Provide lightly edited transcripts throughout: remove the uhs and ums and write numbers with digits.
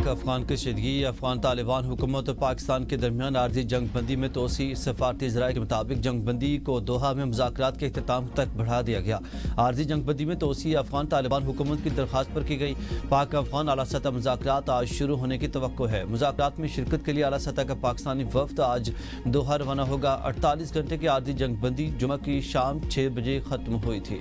پاک افغان کشیدگی، افغان طالبان حکومت اور پاکستان کے درمیان عارضی جنگ بندی میں توسیع۔ سفارتی ذرائع کے مطابق جنگ بندی کو دوحہ میں مذاکرات کے اختتام تک بڑھا دیا گیا۔ عارضی جنگ بندی میں توسیع افغان طالبان حکومت کی درخواست پر کی گئی۔ پاک افغان اعلیٰ سطح مذاکرات آج شروع ہونے کی توقع ہے۔ مذاکرات میں شرکت کے لیے اعلیٰ سطح کا پاکستانی وفد آج دوحہ روانہ ہوگا۔ 48 گھنٹے کی عارضی جنگ بندی جمعہ کی شام 6 بجے ختم ہوئی تھی۔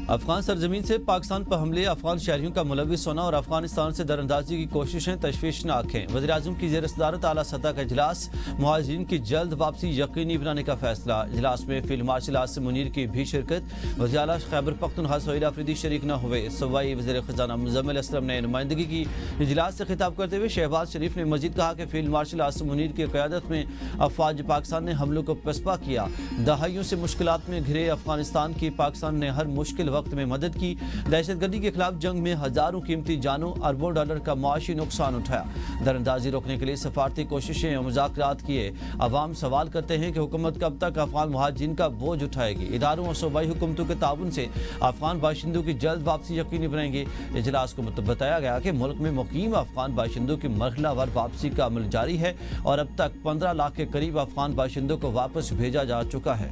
افغان سرزمین سے پاکستان پر حملے، افغان شہریوں کا ملوث ہونا اور افغانستان سے دراندازی کی کوششیں تشویشناک ہیں۔ وزیراعظم کی زیر صدارت اعلیٰ سطح کا اجلاس، مہاجرین کی جلد واپسی یقینی بنانے کا فیصلہ۔ اجلاس میں فیلڈ مارشل عاصم منیر کی بھی شرکت۔ وزیر اعلیٰ خیبر پختونخوا سہیل آفریدی شریک نہ ہوئے۔ صوبائی وزیر خزانہ مزمل اسلم نے نمائندگی کی۔ اجلاس سے خطاب کرتے ہوئے شہباز شریف نے مزید کہا کہ فیلڈ مارشل عاصم منیر کی قیادت میں افواج پاکستان نے حملوں کو پسپا کیا۔ دہائیوں سے مشکلات میں گھرے افغانستان کی پاکستان نے ہر مشکل وقت میں مدد کی۔ دہشت گردی کے خلاف جنگ میں ہزاروں قیمتی جانوں، اربوں ڈالر کا معاشی نقصان اٹھایا۔ دراندازی روکنے کے لیے سفارتی کوششیں اور مذاکرات کیے۔ عوام سوال کرتے ہیں کہ حکومت کب تک افغان مہاجرین کا بوجھ اٹھائے گی۔ اداروں اور صوبائی حکومتوں کے تعاون سے افغان باشندوں کی جلد واپسی یقینی بنائیں گے۔ اجلاس کو بتایا گیا کہ ملک میں مقیم افغان باشندوں کی مرحلہ وار واپسی کا عمل جاری ہے اور اب تک 15 لاکھ کے قریب افغان باشندوں کو واپس بھیجا جا چکا ہے۔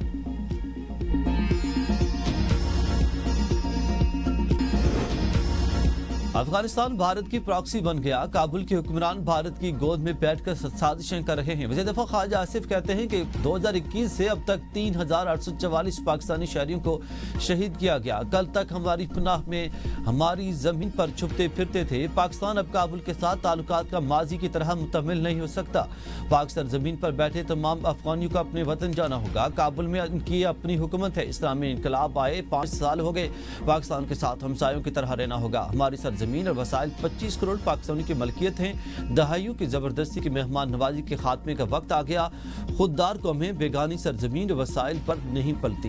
افغانستان بھارت کی پراکسی بن گیا۔ کابل کے حکمران بھارت کی گود میں بیٹھ کر سازشیں کر رہے ہیں۔ وزیر دفاع خواجہ آصف کہتے ہیں کہ 2021 سے اب تک 3844 پاکستانی شہریوں کو شہید کیا گیا۔ کل تک ہماری پناہ میں ہماری زمین پر چھپتے پھرتے تھے۔ پاکستان اب کابل کے ساتھ تعلقات کا ماضی کی طرح مکمل نہیں ہو سکتا۔ پاک سرزمین پر بیٹھے تمام افغانیوں کو اپنے وطن جانا ہوگا۔ کابل میں ان کی اپنی حکومت ہے۔ اسلامی انقلاب آئے 5 سال ہو گئے۔ پاکستان کے ساتھ ہمسایوں کی طرح رہنا ہوگا۔ ہماری سرزمین اور وسائل 25 کروڑ پاکستانی کی ملکیت ہیں۔ دہائیوں کی زبردستی کی مہمان نوازی کے خاتمے کا وقت آ گیا۔ خوددار قومیں بیگانی سرزمین اور وسائل پر نہیں پلتی۔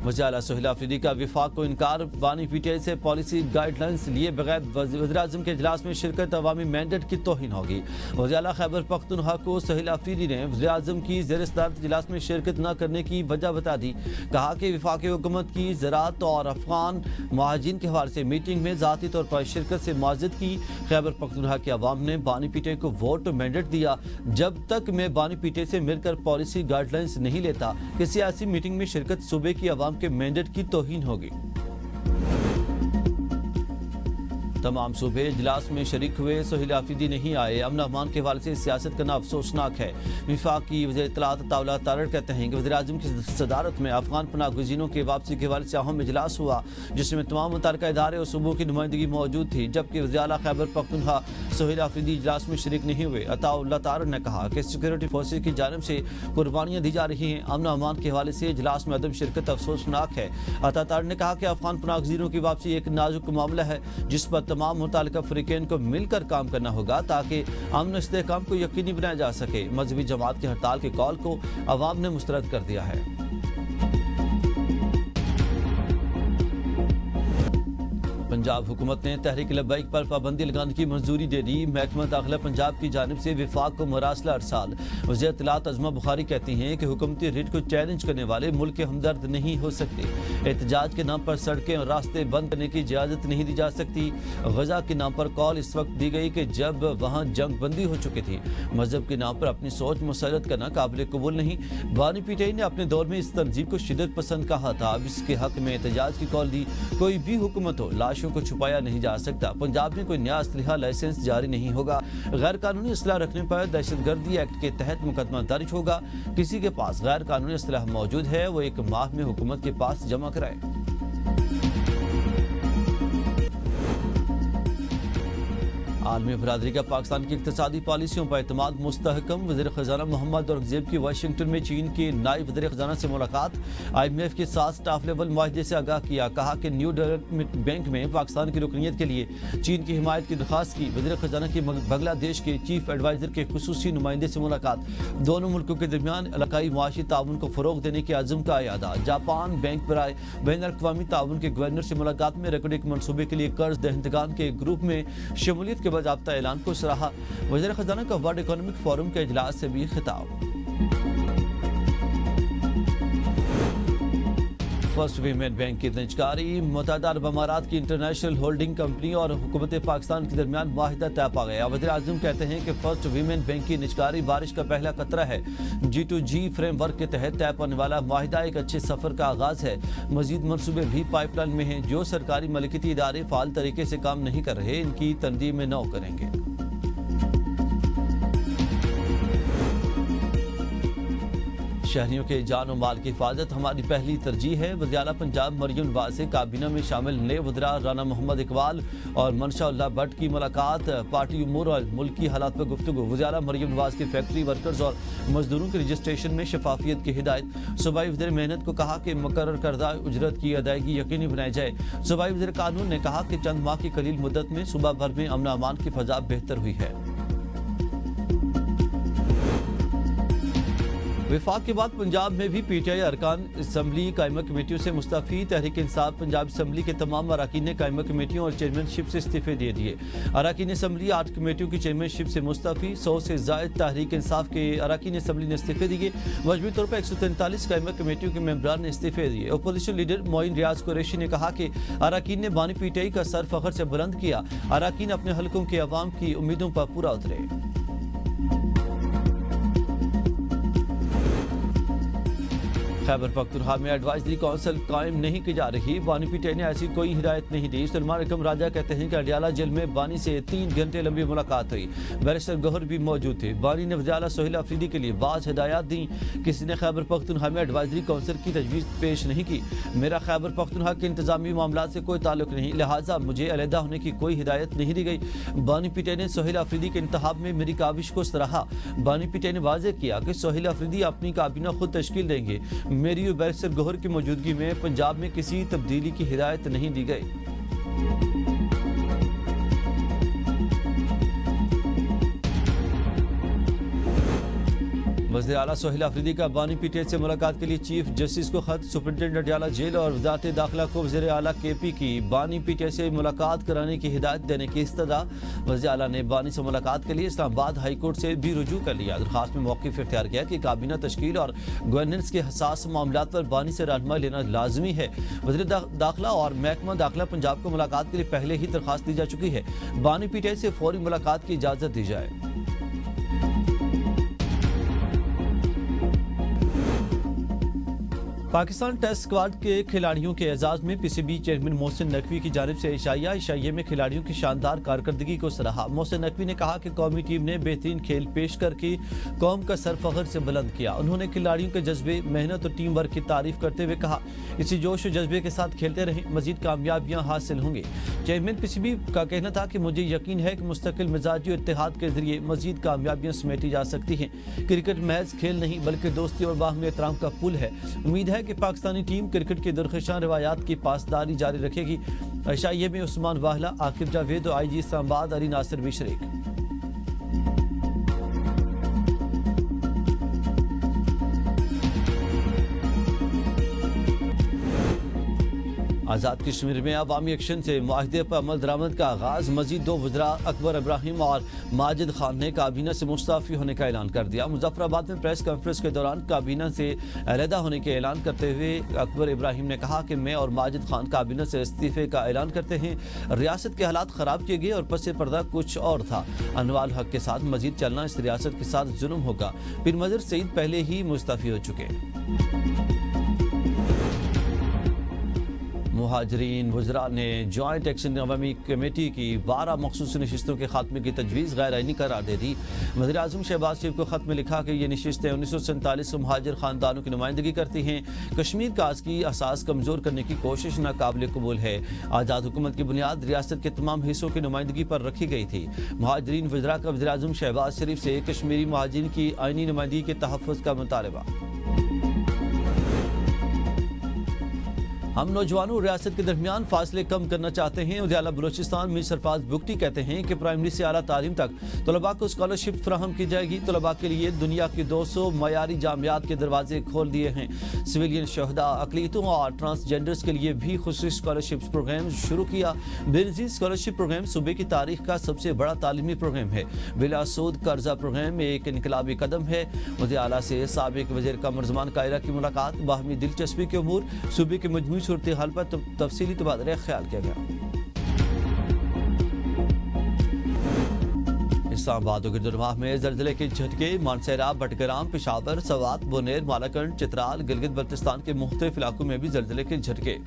وزیر اعلیٰ سہیل آفریدی کا وفاق کو انکار، بانی پی ٹی آئی سے پالیسی گائیڈ لائنز لیے بغیر وزیراعظم کے اجلاس میں شرکت عوامی مینڈیٹ کی توہین ہوگی۔ وزیر اعلیٰ خیبر پختونخوا کو سہیل آفریدی نے وزیراعظم کی زیر صدارت اجلاس میں شرکت نہ کرنے کی وجہ بتا دی۔ کہا کہ وفاقی حکومت کی زراعت اور افغان مہاجرین کے حوالے سے میٹنگ میں ذاتی طور پر شرکت سے معذرت کی۔ خیبر پختونخوا کے عوام نے بانی پی ٹی آئی کو ووٹ مینڈیٹ دیا۔ جب تک میں بانی پی ٹی آئی سے مل کر پالیسی گائیڈ لائنز نہیں لیتا، کسی ایسی میٹنگ میں شرکت صوبے کی عوام کے مینڈیٹ کی توہین ہوگی۔ تمام صوبے اجلاس میں شریک ہوئے، سہیل آفریدی نہیں آئے۔ امن امان کے حوالے سے سیاست کرنا افسوسناک ہے۔ وفاقی وزیر اطلاعات عطاءاللہ تارڑ کہتے ہیں کہ وزیراعظم کی صدارت میں افغان پناہ گزینوں کی واپسی کے حوالے سے اہم اجلاس ہوا، جس میں تمام متعلقہ ادارے اور صوبوں کی نمائندگی موجود تھی، جبکہ وزیر اعلیٰ خیبر پختونخوا سہیل آفریدی اجلاس میں شریک نہیں ہوئے۔ عطاءاللہ تارڑ نے کہا کہ سیکورٹی فورسز کی جانب سے قربانیاں دی جا رہی ہیں۔ امن امان کے حوالے سے اجلاس میں عدم شرکت افسوسناک ہے۔ عطا تارڑ نے کہا کہ افغان پناہ گزینوں کی واپسی ایک نازک معاملہ ہے، جس پر تمام متعلقہ فریقین کو مل کر کام کرنا ہوگا تاکہ امن و استحکام کو یقینی بنایا جا سکے۔ مذہبی جماعت کی ہڑتال کے کال کو عوام نے مسترد کر دیا ہے۔ پنجاب حکومت نے تحریک لبیک پر پابندی لگانے کی منظوری دے دی۔ محکمہ داخلہ پنجاب کی جانب سے وفاق کو مراسلہ ارسال۔ وزیر اطلاعات عظمہ بخاری کہتی ہیں کہ حکومتی ریٹ کو چیلنج کرنے والے ملک کے ہمدرد نہیں ہو سکتے۔ احتجاج کے نام پر سڑکیں اور راستے بند کرنے کی اجازت نہیں دی جا سکتی۔ غزہ کے نام پر کال اس وقت دی گئی کہ جب وہاں جنگ بندی ہو چکی تھی۔ مذہب کے نام پر اپنی سوچ مسلط کرنا قابل قبول نہیں۔ بانی پی ٹی آئی نے اپنے دور میں اس تنظیم کو شدت پسند کہا تھا، اب اس کے حق میں احتجاج کی کال دی۔ کوئی بھی حکومت ہو، لاشوں کو چھپایا نہیں جا سکتا۔ پنجاب میں کوئی نیا اسلحہ لائسنس جاری نہیں ہوگا۔ غیر قانونی اسلحہ رکھنے پر دہشت گردی ایکٹ کے تحت مقدمہ درج ہوگا۔ کسی کے پاس غیر قانونی اسلحہ موجود ہے، وہ 1 ماہ میں حکومت کے پاس جمع کرائے۔ عالمی برادری کا پاکستان کی اقتصادی پالیسیوں پر اعتماد مستحکم۔ وزیر خزانہ محمد اورنگزیب کی واشنگٹن میں چین کے نائب وزیر خزانہ سے ملاقات۔ آئی ایم ایف کے ساتھ سٹاف لیول معاہدے سے آگاہ کیا۔ کہا کہ نیو ڈیولپمنٹ بینک میں پاکستان کی رکنیت کے لیے چین کی حمایت کی درخواست کی۔ وزیر خزانہ کی بنگلہ دیش کے چیف ایڈوائزر کے خصوصی نمائندے سے ملاقات۔ دونوں ملکوں کے درمیان علاقائی معاشی تعاون کو فروغ دینے کے عزم کا اعادہ۔ جاپان بینک برائے بین الاقوامی تعاون کے گورنر سے ملاقات میں ریکارڈنگ منصوبے کے لیے قرض دہندگان کے گروپ میں شمولیت کے باضابطہ اعلان کو سراہا۔ وزیر خزانہ کا ورلڈ اکنامک فورم کے اجلاس سے بھی خطاب۔ فرسٹ ویمن بینک کی نجکاری متحدہ عرب امارات کی انٹرنیشنل ہولڈنگ کمپنی اور حکومت پاکستان کے درمیان معاہدہ طے پا گیا. وزیر اعظم کہتے ہیں کہ فرسٹ ویمن بینک کی نجکاری بارش کا پہلا قطرہ ہے. G2G فریم ورک کے تحت طے پانے والا معاہدہ ایک اچھے سفر کا آغاز ہے. مزید منصوبے بھی پائپ لائن میں ہیں. جو سرکاری ملکیتی ادارے فعال طریقے سے کام نہیں کر رہے ان کی تنظیم میں نو کریں گے. شہریوں کے جان و مال کی حفاظت ہماری پہلی ترجیح ہے. وزیر اعلیٰ پنجاب مریم نواز سے کابینہ میں شامل نئے وزراء رانا محمد اقبال اور منشا اللہ بٹ کی ملاقات. پارٹی امور اور ملکی حالات پر گفتگو. وزیر اعلیٰ مریم نواز کی فیکٹری ورکرز اور مزدوروں کے رجسٹریشن میں شفافیت کی ہدایت. صوبائی وزیر محنت کو کہا کہ مقرر کردہ اجرت کی ادائیگی یقینی بنائی جائے. صوبائی وزیر قانون نے کہا کہ چند ماہ کی قلیل مدت میں صوبہ بھر میں امن و امان کی فضا بہتر ہوئی ہے. وفاق کے بعد پنجاب میں بھی پی ٹی آئی ارکان اسمبلی قائمہ کمیٹیوں سے مستعفی. تحریک انصاف پنجاب اسمبلی کے تمام اراکین نے قائمہ کمیٹیوں اور چیئرمین شپ سے استعفے دے دیے. اراکین اسمبلی 8 کمیٹیوں کی چیئرمین شپ سے مستعفی. 100 سے زائد تحریک انصاف کے اراکین اسمبلی نے استعفے دیے. مجموعی طور پر 143 قائمہ کمیٹیوں کے ممبران نے استعفے دیے. اپوزیشن لیڈر معین ریاض قریشی نے کہا کہ اراکین نے بانی پی ٹی آئی کا سر فخر سے بلند کیا. اراکین اپنے حلقوں کے عوام کی امیدوں پر پورا اترے. خیبر پختونخوا میں ایڈوائزری کونسل قائم نہیں کی جا رہی. بانی پی ٹی آئی نے ایسی کوئی ہدایت نہیں دی. سلمان اکرم راجہ کہتے ہیں کہ اڈیالہ جیل میں بانی سے 3 گھنٹے لمبی ملاقات ہوئی. بیرسٹر گوہر بھی موجود تھے. بانی نے وزیر اعلیٰ سہیل آفریدی کے لیے بعض ہدایات دیں. کسی نے خیبر پختونخوا میں ایڈوائزری کونسل کی تجویز پیش نہیں کی. میرا خیبر پختونخوا کے انتظامی معاملات سے کوئی تعلق نہیں, لہٰذا مجھے علیحدہ ہونے کی کوئی ہدایت نہیں دی گئی. بانی پی ٹی آئی نے سہیل آفریدی کے انتخاب میں میری کاوش کو سراہا. بانی پی ٹی آئی نے واضح کیا کہ سہیل آفریدی اپنی کابینہ خود تشکیل دیں گے. میری اور بیرسٹر گوہر کی موجودگی میں پنجاب میں کسی تبدیلی کی ہدایت نہیں دی گئی. وزیر اعلیٰ سہیل آفریدی کا بانی پی ٹی آئی سے ملاقات کے لیے چیف جسٹس کو خط. سپرنٹینڈنٹ اڈیالہ جیل اور وزارت داخلہ کو وزیر اعلیٰ کے پی کی بانی پی ٹی آئی سے ملاقات کرانے کی ہدایت دینے کی استدعا. وزیر اعلیٰ نے بانی سے ملاقات کے لیے اسلام آباد ہائی کورٹ سے بھی رجوع کر لیا. درخواست میں موقف اختیار کیا کہ کابینہ تشکیل اور گورننس کے حساس معاملات پر بانی سے رہنمائی لینا لازمی ہے. وزیر داخلہ اور محکمہ داخلہ پنجاب کو ملاقات کے لیے پہلے ہی درخواست دی جا چکی ہے. بانی پی ٹی آئی سے فوری ملاقات کی اجازت دی جائے. پاکستان ٹیسٹ اسکواڈ کے کھلاڑیوں کے اعزاز میں پی C B chairman Mohsin Naqvi کی جانب سے عشائیہ میں کھلاڑیوں کی شاندار کارکردگی کو سراہا. محسن نقوی نے کہا کہ قومی ٹیم نے بہترین کھیل پیش کر کے قوم کا سر فخر سے بلند کیا. انہوں نے کھلاڑیوں کے جذبے, محنت اور ٹیم ورک کی تعریف کرتے ہوئے کہا اسی جوش و جذبے کے ساتھ کھیلتے رہیں, مزید کامیابیاں حاصل ہوں گے. چیئرمین پی سی بی کا کہنا تھا کہ مجھے یقین ہے کہ مستقل مزاجی اور اتحاد کے ذریعے مزید کامیابیاں سمیٹی جا سکتی ہیں. کرکٹ محض کھیل نہیں بلکہ دوستی اور باہمی احترام کا پل ہے. امید ہے کہ پاکستانی ٹیم کرکٹ کی درخشاں روایات کی پاسداری جاری رکھے گی. عشائیے میں عثمان واہلہ, عاقب جاوید اور آئی جی اسلام آباد علی ناصر بھی شریک. آزاد کشمیر میں عوامی ایکشن سے معاہدے پر عمل درآمد کا آغاز. مزید 2 وزراء اکبر ابراہیم اور ماجد خان نے کابینہ سے مستعفی ہونے کا اعلان کر دیا. مظفر آباد میں پریس کانفرنس کے دوران کابینہ سے علیحدہ ہونے کے اعلان کرتے ہوئے اکبر ابراہیم نے کہا کہ میں اور ماجد خان کابینہ سے استعفے کا اعلان کرتے ہیں. ریاست کے حالات خراب کیے گئے اور پس پردہ کچھ اور تھا. انوار حق کے ساتھ مزید چلنا اس ریاست کے ساتھ ظلم ہوگا. پیر مظہر سعید پہلے ہی مستعفی ہو چکے. مہاجرین وزراء نے جوائنٹ ایکشن عوامی کمیٹی کی 12 مخصوص نشستوں کے خاتمے کی تجویز غیر آئینی قرار دے دی. وزیر اعظم شہباز شریف کو خط میں لکھا کہ یہ نشستیں 1947 کے مہاجر خاندانوں کی نمائندگی کرتی ہیں. کشمیر کاز کی اساس کمزور کرنے کی کوشش ناقابل قبول ہے. آزاد حکومت کی بنیاد ریاست کے تمام حصوں کی نمائندگی پر رکھی گئی تھی. مہاجرین وزراء کا وزیر اعظم شہباز شریف سے کشمیری مہاجرین کی آئینی نمائندگی کے تحفظ کا مطالبہ. ہم نوجوانوں اور ریاست کے درمیان فاصلے کم کرنا چاہتے ہیں۔ اجالا بلوچستان میر سرفراز بگٹی کہتے ہیں کہ پرائمری سے اعلیٰ تعلیم تک طلباء کو اسکالرشپ فراہم کی جائے گی۔ طلباء کے لیے دنیا کی 200 معیاری جامعات کے دروازے کھول دیے ہیں۔ سویلین شہداء، اقلیتوں اور ٹرانسجینڈرز کے لیے بھی خصوصی اسکالرشپ پروگرام شروع کیا۔ بے نظیر اسکالرشپ پروگرام صوبے کی تاریخ کا سب سے بڑا تعلیمی پروگرام ہے۔ بلا سود قرضہ پروگرام ایک انقلابی قدم ہے۔ اجالا سے سابق وزیر قمر زمان قاہرہ کی ملاقات، باہمی دلچسپی کے امور، صوبے کی مجموعی صورتحال پر تفصیلی تبادلہ خیال کیا گیا۔ اسلام آباد و گردرواہ میں زلزلے کے جھٹکے، مانسہرہ، بٹگرام، پشاور، سوات، بونیر، مالاکنڈ، چترال، گلگت بلتستان کے مختلف علاقوں میں بھی زلزلے کے جھٹکے۔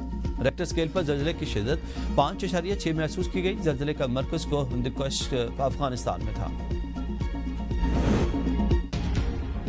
ریکٹر اسکیل پر زلزلے کی شدت 5.6 محسوس کی گئی۔ زلزلے کا مرکز کو ہندوکش افغانستان میں تھا۔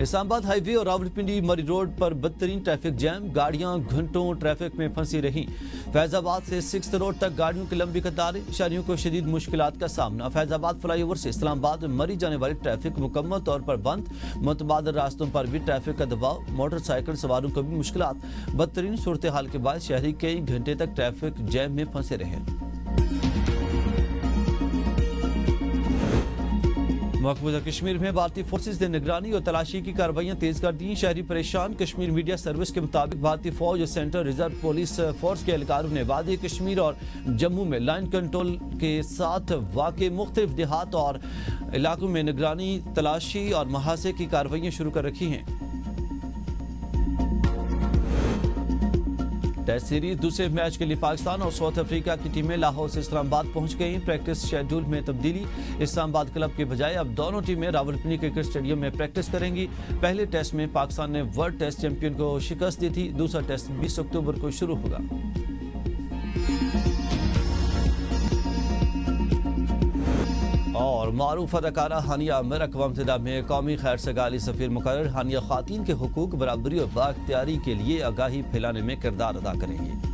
اسلام آباد ہائی وے اور راولپنڈی مری روڈ پر بدترین ٹریفک جام، گاڑیاں گھنٹوں ٹریفک میں پھنسی رہیں۔ فیض آباد سے 6 روڈ تک گاڑیوں کی لمبی قطاریں، شہریوں کو شدید مشکلات کا سامنا۔ فیض آباد فلائی اوور سے اسلام آباد مری جانے والی ٹریفک مکمل طور پر بند، متبادل راستوں پر بھی ٹریفک کا دباؤ، موٹر سائیکل سواروں کو بھی مشکلات۔ بدترین صورتحال کے بعد شہری کئی گھنٹے تک ٹریفک جام میں پھنسے رہے۔ مقبوضہ کشمیر میں بھارتی فورسز نے نگرانی اور تلاشی کی کارروائیاں تیز کر دیں، شہری پریشان۔ کشمیر میڈیا سروس کے مطابق بھارتی فوج اور سینٹرل ریزرو پولیس فورس کے اہلکاروں نے وادی کشمیر اور جموں میں لائن کنٹرول کے ساتھ واقع مختلف دیہات اور علاقوں میں نگرانی، تلاشی اور محاصرے کی کارروائیاں شروع کر رکھی ہیں۔ ٹیسٹ سیریز دوسرے میچ کے لیے پاکستان اور ساؤتھ افریقہ کی ٹیمیں لاہور سے اسلام آباد پہنچ گئیں۔ پریکٹس شیڈول میں تبدیلی، اسلام آباد کلب کے بجائے اب دونوں ٹیمیں راولپنڈی کرکٹ اسٹیڈیم میں پریکٹس کریں گی۔ پہلے ٹیسٹ میں پاکستان نے ورلڈ ٹیسٹ چیمپئن کو شکست دی تھی، دوسرا ٹیسٹ 20 اکتوبر کو شروع ہوگا۔ اور معروف اداکارہ ہانیہ عامر اقوام متحدہ میں قومی خیر سگالی سفیر مقرر۔ ہانیہ خواتین کے حقوق، برابری اور بااختیاری کے لیے آگاہی پھیلانے میں کردار ادا کریں گی۔